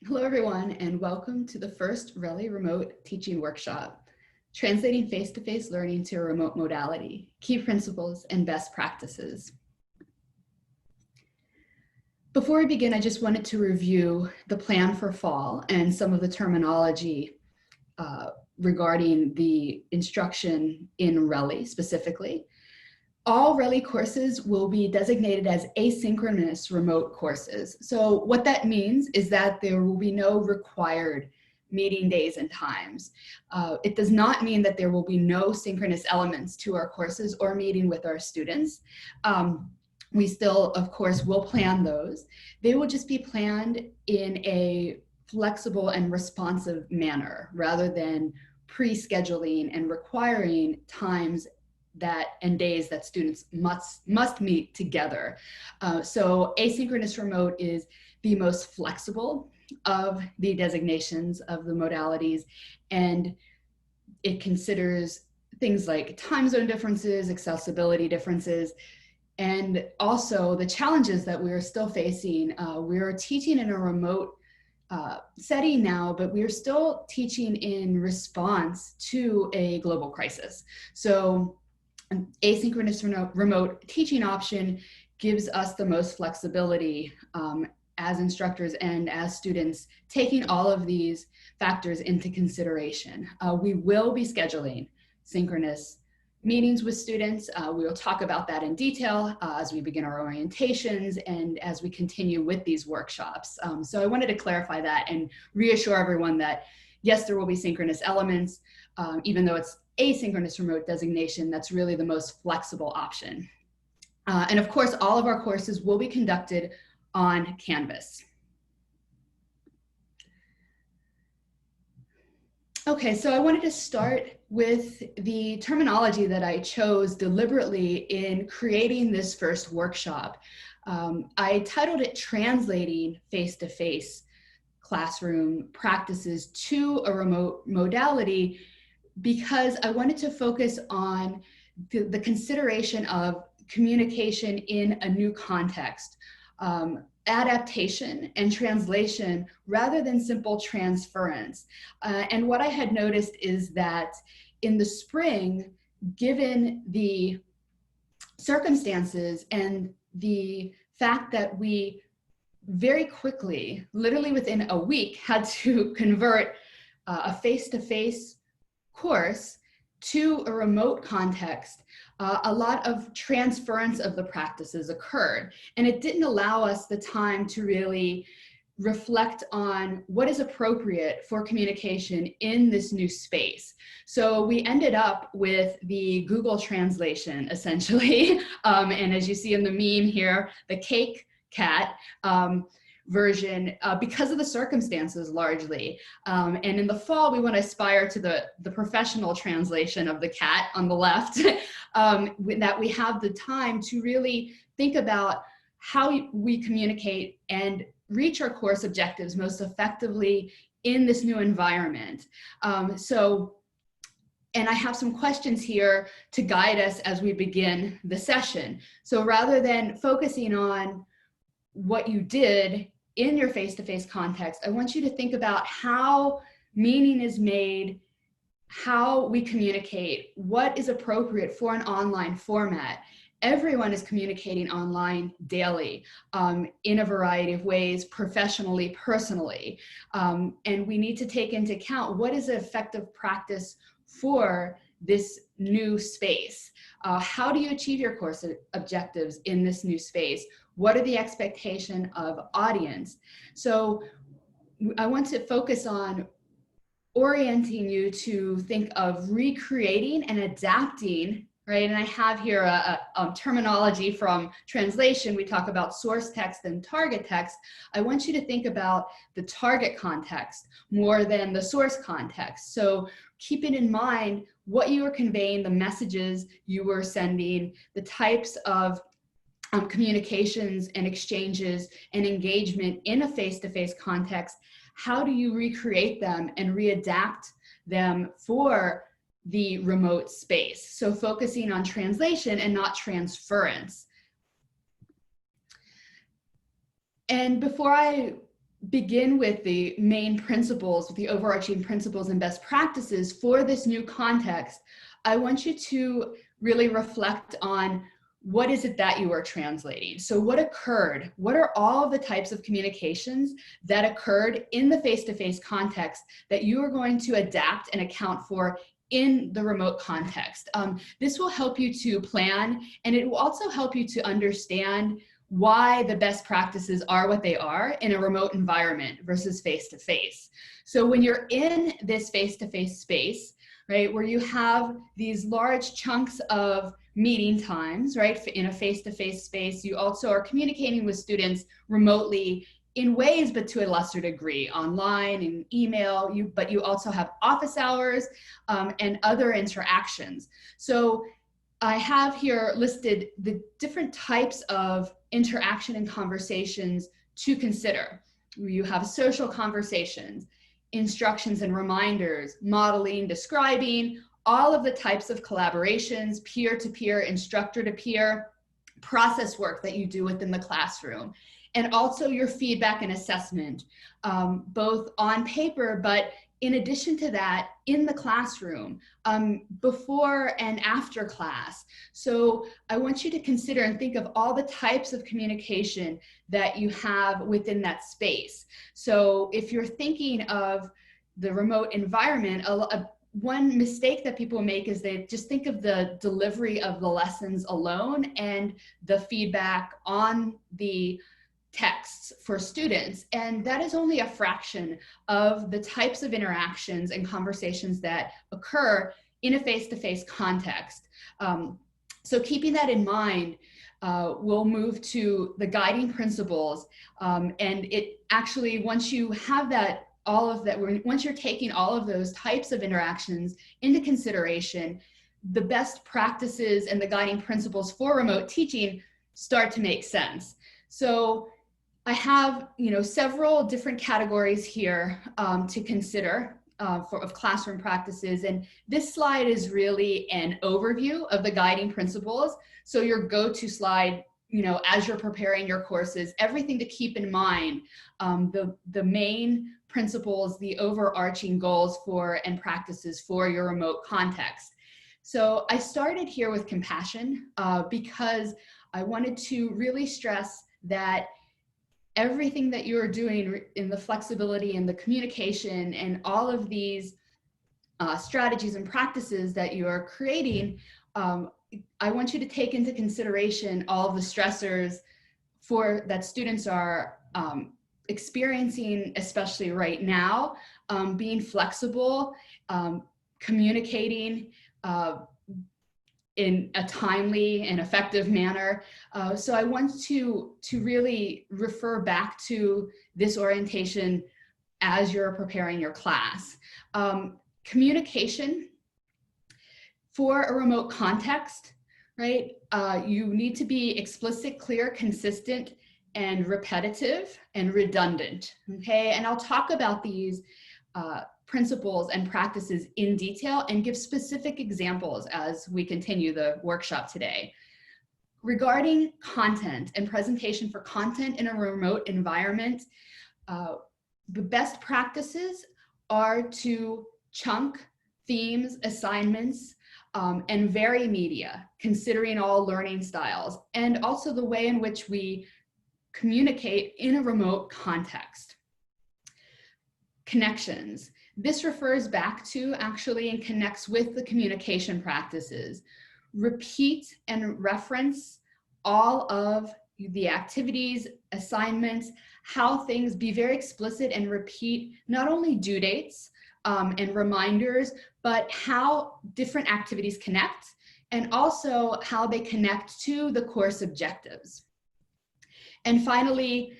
Hello, everyone, and welcome to the first RELI remote teaching workshop, Translating Face-to-Face Learning to a Remote Modality, Key Principles and Best Practices. Before we begin, I just wanted to review the plan for fall and some of the terminology regarding the instruction in RELI specifically. All RELI courses will be designated as asynchronous remote courses. So what that means is that there will be no required meeting days and times. It does not mean that there will be no synchronous elements to our courses or meeting with our students. We still, of course, will plan those. They will just be planned in a flexible and responsive manner rather than pre-scheduling and requiring times and days that students must meet together. So asynchronous remote is the most flexible of the designations of the modalities, and it considers things like time zone differences, accessibility differences, and also the challenges that we're still facing. We're teaching in a remote setting now, but we're still teaching in response to a global crisis. So an asynchronous remote teaching option gives us the most flexibility as instructors and as students, taking all of these factors into consideration. We will be scheduling synchronous meetings with students. We will talk about that in detail as we begin our orientations and as we continue with these workshops. So I wanted to clarify that and reassure everyone that yes, there will be synchronous elements, even though it's asynchronous remote designation, that's really the most flexible option. And of course, all of our courses will be conducted on Canvas. Okay, so I wanted to start with the terminology that I chose deliberately in creating this first workshop. I titled it Translating Face-to-Face Classroom Practices to a Remote Modality, because I wanted to focus on the consideration of communication in a new context, adaptation and translation rather than simple transference. And what I had noticed is that in the spring, given the circumstances and the fact that we very quickly, literally within a week, had to convert a face-to-face course to a remote context, a lot of transference of the practices occurred, and it didn't allow us the time to really reflect on what is appropriate for communication in this new space. So we ended up with the Google translation, essentially, and as you see in the meme here, the cake cat version because of the circumstances largely. And in the fall, we want to aspire to the professional translation of the cat on the left, that we have the time to really think about how we communicate and reach our course objectives most effectively in this new environment. And I have some questions here to guide us as we begin the session. So rather than focusing on what you did in your face-to-face context, I want you to think about how meaning is made, how we communicate, what is appropriate for an online format. Everyone is communicating online daily in a variety of ways, professionally, personally. And we need to take into account what is an effective practice for this new space. How do you achieve your course objectives in this new space? What are the expectations of audience? So I want to focus on orienting you to think of recreating and adapting, right? And I have here a terminology from translation. We talk about source text and target text. I want you to think about the target context more than the source context. So keeping in mind what you were conveying, the messages you were sending, the types of communications and exchanges and engagement in a face-to-face context. How do you recreate them and readapt them for the remote space? So focusing on translation and not transference. And before I begin with the main principles, the overarching principles and best practices for this new context, I want you to really reflect on what is it that you are translating? So what occurred? What are all of the types of communications that occurred in the face-to-face context that you are going to adapt and account for in the remote context? This will help you to plan, and it will also help you to understand why the best practices are what they are in a remote environment versus face-to-face. So when you're in this face-to-face space, right, where you have these large chunks of meeting times, right, in a face-to-face space, you also are communicating with students remotely in ways, but to a lesser degree, online and email, but you also have office hours and other interactions. So I have here listed the different types of interaction and conversations to consider. You have social conversations, instructions and reminders, modeling, describing, all of the types of collaborations, peer-to-peer, instructor-to-peer, process work that you do within the classroom, and also your feedback and assessment, both on paper, but in addition to that, in the classroom, before and after class. So I want you to consider and think of all the types of communication that you have within that space. So if you're thinking of the remote environment, one mistake that people make is they just think of the delivery of the lessons alone and the feedback on the texts for students. And that is only a fraction of the types of interactions and conversations that occur in a face-to-face context. So keeping that in mind, we'll move to the guiding principles. And it actually, once you have that, all of that, once you're taking all of those types of interactions into consideration, the best practices and the guiding principles for remote teaching start to make sense. So I have, several different categories here to consider of classroom practices. And this slide is really an overview of the guiding principles. So your go-to slide, as you're preparing your courses, everything to keep in mind, the main principles, the overarching goals for and practices for your remote context. So I started here with compassion because I wanted to really stress that everything that you're doing in the flexibility and the communication and all of these strategies and practices that you're creating, I want you to take into consideration all of the stressors that students are experiencing, especially right now, being flexible, communicating, in a timely and effective manner. So I want to really refer back to this orientation as you're preparing your class. Communication for a remote context, right? You need to be explicit, clear, consistent, and repetitive and redundant, okay? And I'll talk about these principles and practices in detail and give specific examples as we continue the workshop today. Regarding content and presentation for content in a remote environment, the best practices are to chunk themes, assignments, and vary media, considering all learning styles, and also the way in which we communicate in a remote context. Connections. This refers back to actually and connects with the communication practices. Repeat and reference all of the activities, assignments, how things, be very explicit and repeat not only due dates and reminders, but how different activities connect and also how they connect to the course objectives. And finally,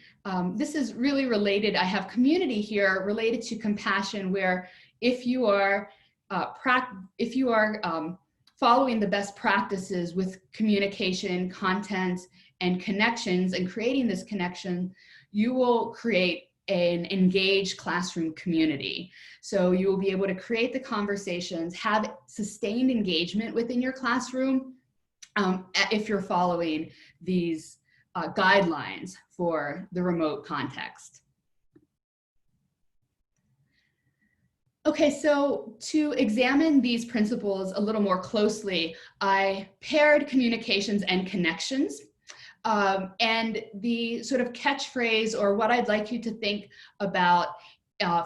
this is really related. I have community here related to compassion, where if you are following the best practices with communication, content, and connections, and creating this connection, you will create an engaged classroom community. So you will be able to create the conversations, have sustained engagement within your classroom if you're following these guidelines for the remote context. Okay, so to examine these principles a little more closely, I paired communications and connections. And the sort of catchphrase, or what I'd like you to think about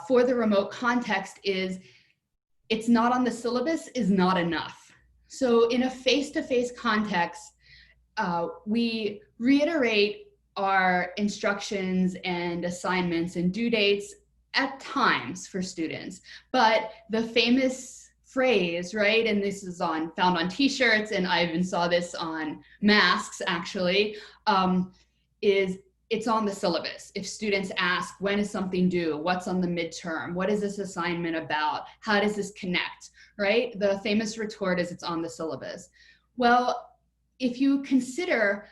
for the remote context, is it's not on the syllabus is not enough. So in a face-to-face context, we reiterate our instructions and assignments and due dates at times for students, but the famous phrase, right, and this is found on t-shirts, and I even saw this on masks actually, is it's on the syllabus. If students ask, when is something due? What's on the midterm? What is this assignment about? How does this connect, right? The famous retort is it's on the syllabus. Well, if you consider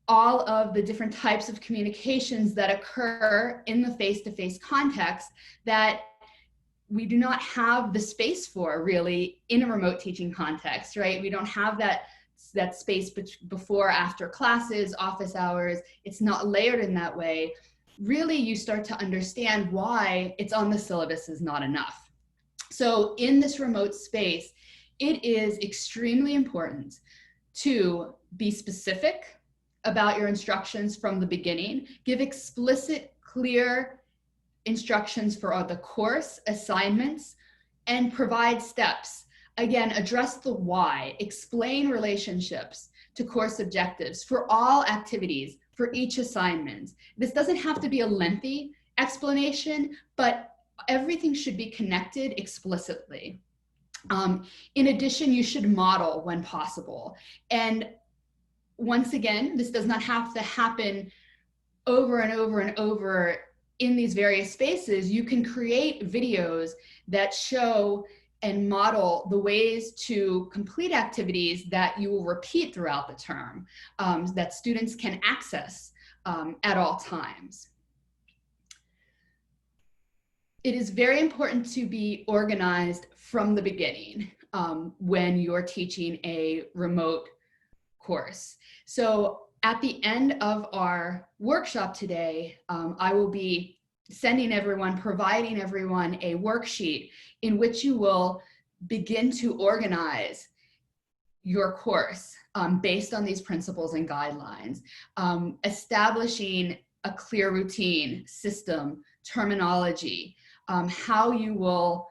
all of the different types of communications that occur in the face-to-face context that we do not have the space for really in a remote teaching context, right? We don't have that space before, after classes, office hours. It's not layered in that way. Really, you start to understand why it's on the syllabus is not enough. So in this remote space, it is extremely important to be specific about your instructions from the beginning, give explicit, clear instructions for the course, assignments, and provide steps. Again, address the why, explain relationships to course objectives for all activities, for each assignment. This doesn't have to be a lengthy explanation, but everything should be connected explicitly. In addition, you should model when possible. And once again, this does not have to happen over and over and over in these various spaces. You can create videos that show and model the ways to complete activities that you will repeat throughout the term, that students can access at all times. It is very important to be organized from the beginning when you're teaching a remote course. So at the end of our workshop today, I will be providing everyone a worksheet in which you will begin to organize your course based on these principles and guidelines, establishing a clear routine, system, terminology, how you will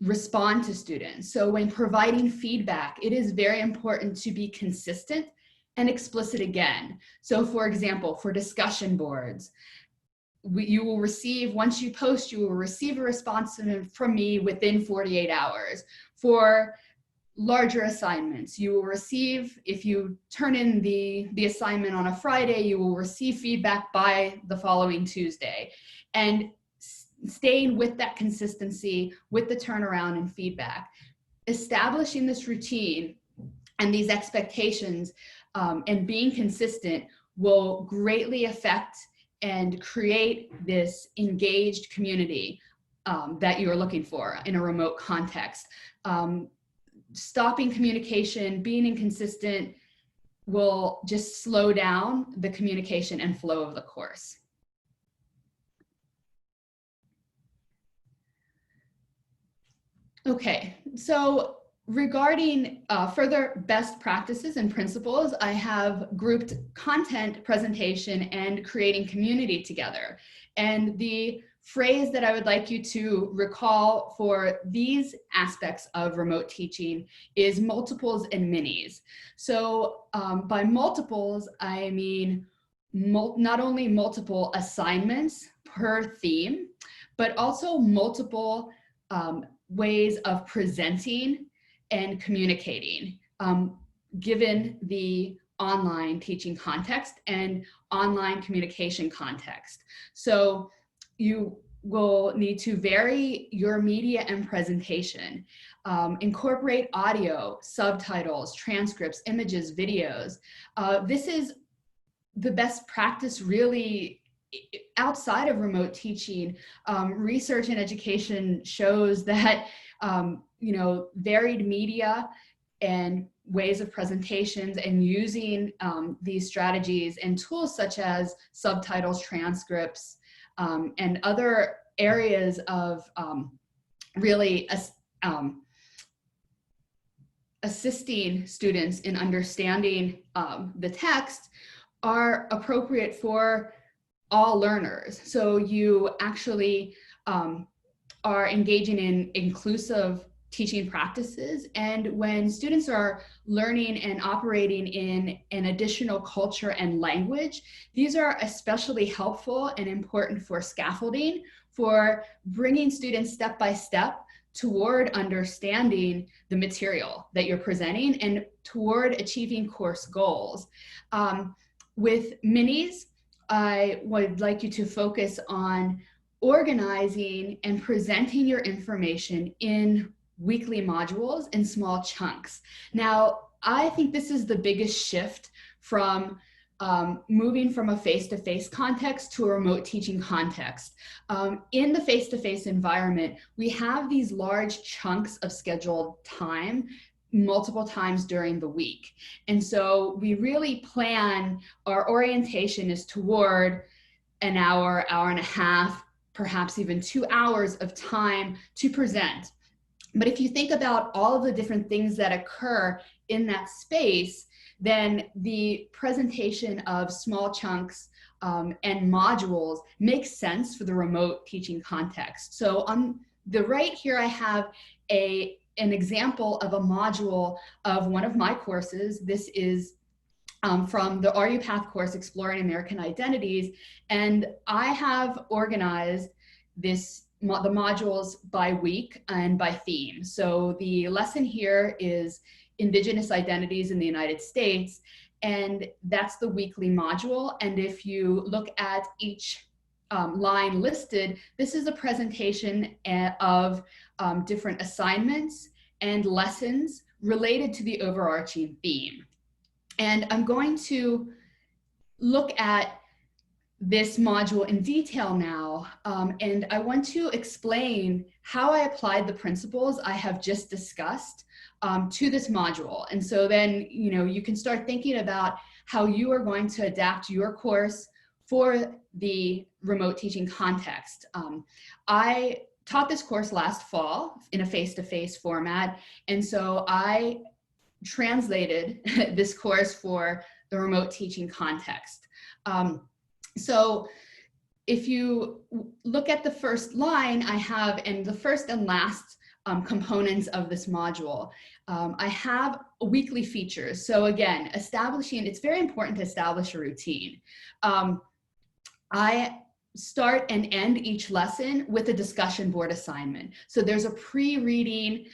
respond to students. So when providing feedback, it is very important to be consistent and explicit again. So for example, for discussion boards, you will receive, once you post, you will receive a response from me within 48 hours. For larger assignments, you will receive, if you turn in the assignment on a Friday, you will receive feedback by the following Tuesday. And staying with that consistency, with the turnaround and feedback, establishing this routine and these expectations and being consistent will greatly affect and create this engaged community that you're looking for in a remote context. Stopping communication, being inconsistent will just slow down the communication and flow of the course. Okay, so regarding further best practices and principles, I have grouped content, presentation, and creating community together. And the phrase that I would like you to recall for these aspects of remote teaching is multiples and minis. So by multiples, I mean not only multiple assignments per theme, but also multiple ways of presenting and communicating, given the online teaching context and online communication context. So you will need to vary your media and presentation, incorporate audio, subtitles, transcripts, images, videos. This is the best practice really outside of remote teaching. Research and education shows that varied media and ways of presentations and using these strategies and tools such as subtitles, transcripts, and other areas of really assisting students in understanding the text are appropriate for all learners. So you actually are engaging in inclusive teaching practices. And when students are learning and operating in an additional culture and language, these are especially helpful and important for scaffolding, for bringing students step by step toward understanding the material that you're presenting and toward achieving course goals. With minis, I would like you to focus on organizing and presenting your information in weekly modules in small chunks. Now, I think this is the biggest shift from moving from a face-to-face context to a remote teaching context. In the face-to-face environment, we have these large chunks of scheduled time multiple times during the week. And so we really plan, our orientation is toward an hour, hour and a half, perhaps even 2 hours of time to present. But if you think about all of the different things that occur in that space, then the presentation of small chunks and modules makes sense for the remote teaching context. So on the right here, I have an example of a module of one of my courses. This is from the RU Path course, Exploring American Identities. And I have organized the modules by week and by theme. So the lesson here is Indigenous Identities in the United States, and that's the weekly module. And if you look at each line listed, this is a presentation of different assignments and lessons related to the overarching theme. And I'm going to look at this module in detail now, and I want to explain how I applied the principles I have just discussed to this module. And so then, you can start thinking about how you are going to adapt your course for the remote teaching context. I taught this course last fall in a face-to-face format, and so I translated this course for the remote teaching context. So if you look at the first line I have, and the first and last components of this module, I have weekly features. So again, it's very important to establish a routine. I start and end each lesson with a discussion board assignment. So there's a pre-reading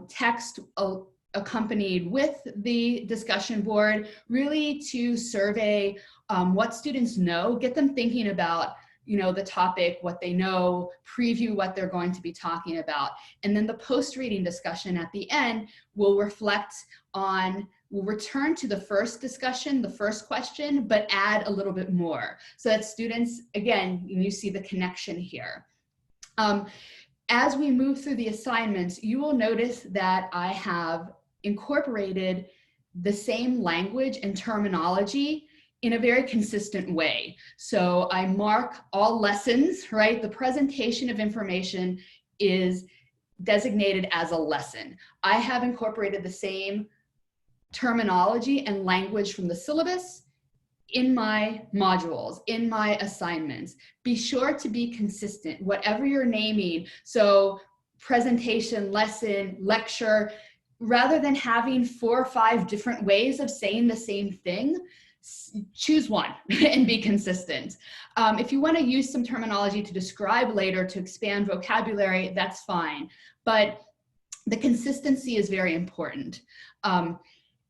text accompanied with the discussion board, really to survey what students know, get them thinking about the topic, what they know, preview what they're going to be talking about. And then the post-reading discussion at the end will we'll return to the first discussion, the first question, but add a little bit more so that students, again, you see the connection here. As we move through the assignments, you will notice that I have incorporated the same language and terminology in a very consistent way. So I mark all lessons, right? The presentation of information is designated as a lesson. I have incorporated the same terminology and language from the syllabus in my modules, in my assignments. Be sure to be consistent, whatever you're naming. So presentation, lesson, lecture, rather than having 4 or 5 different ways of saying the same thing, choose one and be consistent. If you want to use some terminology to describe later to expand vocabulary, that's fine. But the consistency is very important.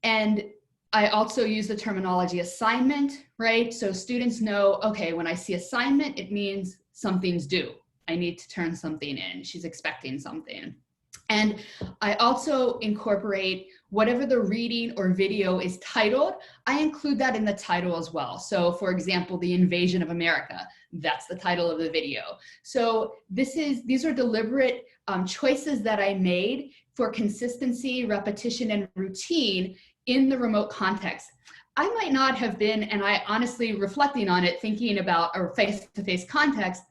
And I also use the terminology assignment, right? So students know, okay, when I see assignment, it means something's due. I need to turn something in. She's expecting something. And I also incorporate whatever the reading or video is titled, I include that in the title as well. So for example, The Invasion of America, that's the title of the video. So these are deliberate choices that I made for consistency, repetition, and routine in the remote context. I might not have been, and I honestly, reflecting on it, thinking about a face-to-face context,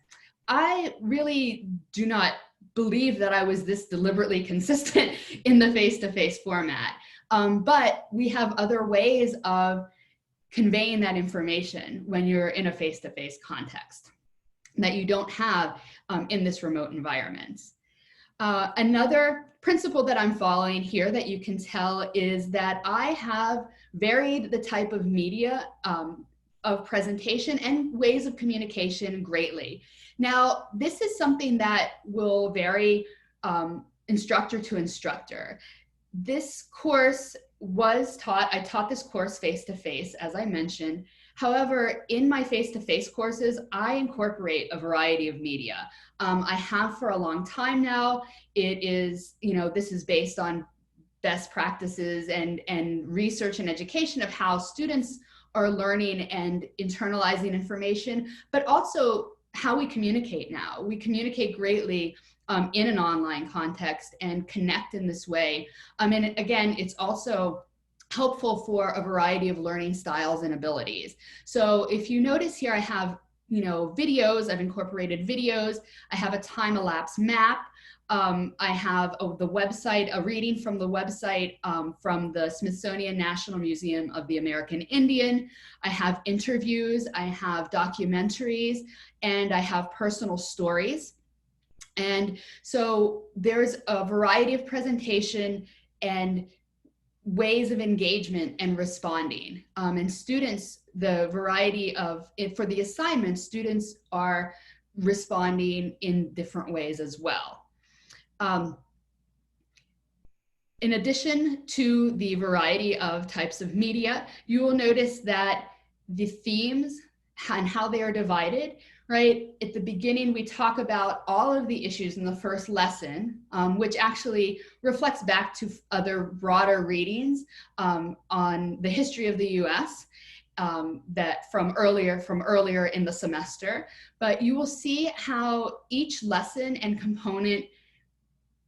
I really do not believe that I was this deliberately consistent in the face-to-face format. But we have other ways of conveying that information when you're in a face-to-face context that you don't have in this remote environment. Another principle that I'm following here that you can tell is that I have varied the type of media of presentation and ways of communication greatly. Now, this is something that will vary instructor to instructor. This course was taught, I taught this course face-to-face, as I mentioned. However, in my face-to-face courses, I incorporate a variety of media. I have for a long time now. It is, this is based on best practices and research and education of how students are learning and internalizing information, but also how we communicate now. We communicate greatly in an online context and connect in this way. And again, it's also helpful for a variety of learning styles and abilities. So if you notice here, I have videos, I've incorporated videos, I have a time-elapse map, I have the website, a reading from the website from the Smithsonian National Museum of the American Indian, I have interviews, I have documentaries, and I have personal stories. And so there's a variety of presentation and ways of engagement and responding. And students, the variety of, for the assignment, students are responding in different ways as well. In addition to the variety of types of media, you will notice that the themes and how they are divided, right? At the beginning, we talk about all of the issues in the first lesson, which actually reflects back to other broader readings on the history of the US that from earlier in the semester. But you will see how each lesson and component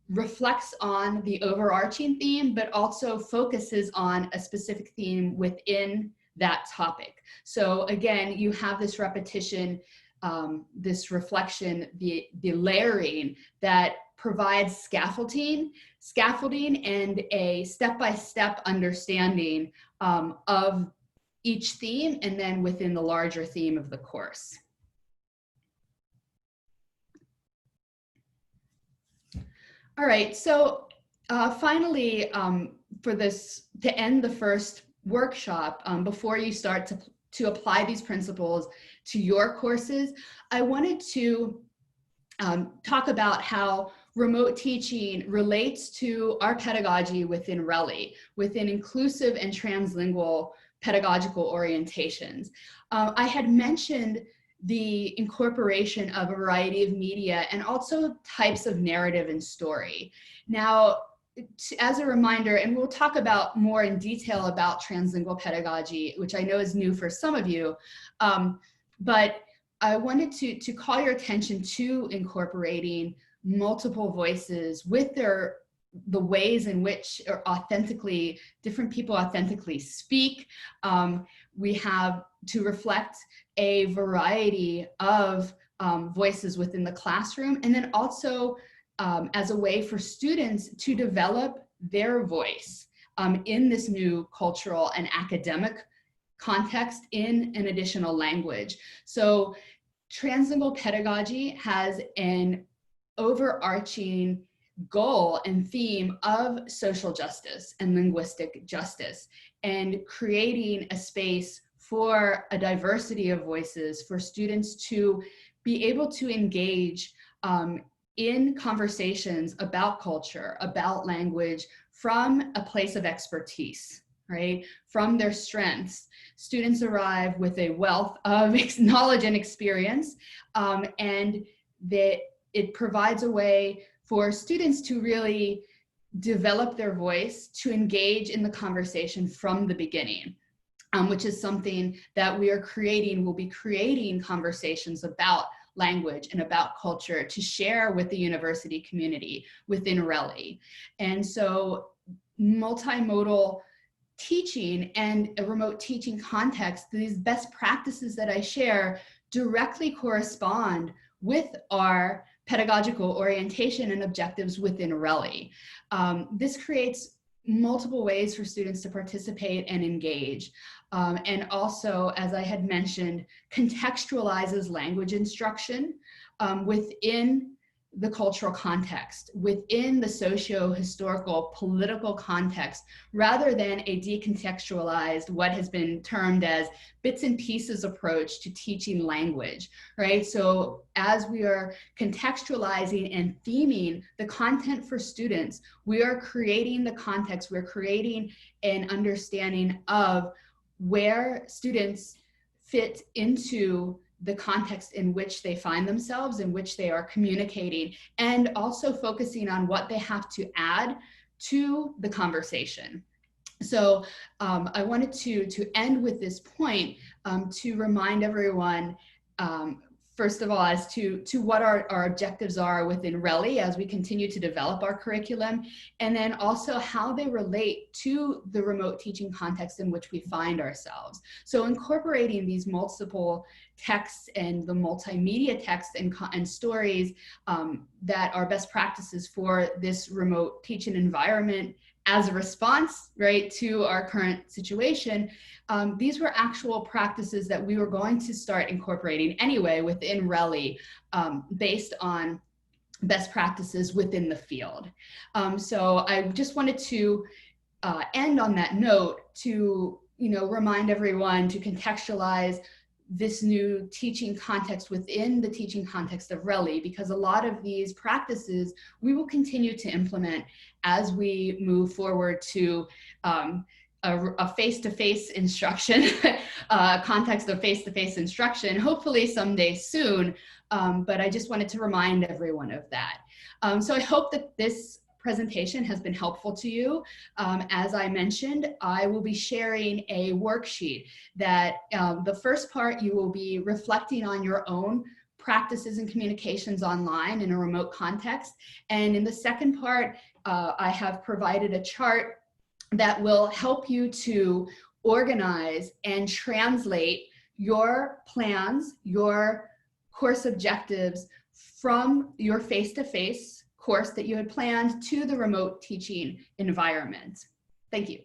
reflects on the overarching theme, but also focuses on a specific theme within that topic. So again, you have this repetition, this reflection, the layering that provides scaffolding and a step-by-step understanding of each theme, and then within the larger theme of the course. All right, so finally, for this, to end the first workshop, before you start to apply these principles to your courses, I wanted to talk about how remote teaching relates to our pedagogy within RELI, within inclusive and translingual pedagogical orientations. I had mentioned the incorporation of a variety of media and also types of narrative and story. Now, as a reminder, and we'll talk about more in detail about translingual pedagogy, which I know is new for some of you, but I wanted to call your attention to incorporating multiple voices with the ways in which different people authentically speak. We have to reflect a variety of voices within the classroom, and then also as a way for students to develop their voice in this new cultural and academic context in an additional language. So translingual pedagogy has an overarching goal and theme of social justice and linguistic justice, and creating a space for a diversity of voices for students to be able to engage in conversations about culture, about language, from a place of expertise, right? From their strengths. Students arrive with a wealth of knowledge and experience, and that it provides a way for students to really develop their voice, to engage in the conversation from the beginning, which is something that we are creating. We'll be creating conversations about language and about culture to share with the university community within RELI. And so multimodal teaching and a remote teaching context, these best practices that I share directly correspond with our pedagogical orientation and objectives within RELI. This creates multiple ways for students to participate and engage. And also, as I had mentioned, contextualizes language instruction within the cultural context, within the socio-historical political context, rather than a decontextualized, what has been termed as bits and pieces approach to teaching language, right? So as we are contextualizing and theming the content for students, we are creating the context, we're creating an understanding of where students fit into the context in which they find themselves, in which they are communicating, and also focusing on what they have to add to the conversation. So I wanted to end with this point to remind everyone, first of all, as to what our objectives are within RELI as we continue to develop our curriculum, and then also how they relate to the remote teaching context in which we find ourselves. So incorporating these multiple texts and the multimedia texts and stories that are best practices for this remote teaching environment as a response, right, to our current situation. These were actual practices that we were going to start incorporating anyway within RELI based on best practices within the field. So I just wanted to end on that note to, remind everyone to contextualize this new teaching context within the teaching context of RELI, because a lot of these practices we will continue to implement as we move forward to a face-to-face instruction, context of face-to-face instruction, hopefully someday soon. But I just wanted to remind everyone of that. So I hope that this presentation has been helpful to you. As I mentioned, I will be sharing a worksheet that the first part you will be reflecting on your own practices and communications online in a remote context. And in the second part, I have provided a chart that will help you to organize and translate your plans, your course objectives from your face-to-face course that you had planned to the remote teaching environment. Thank you.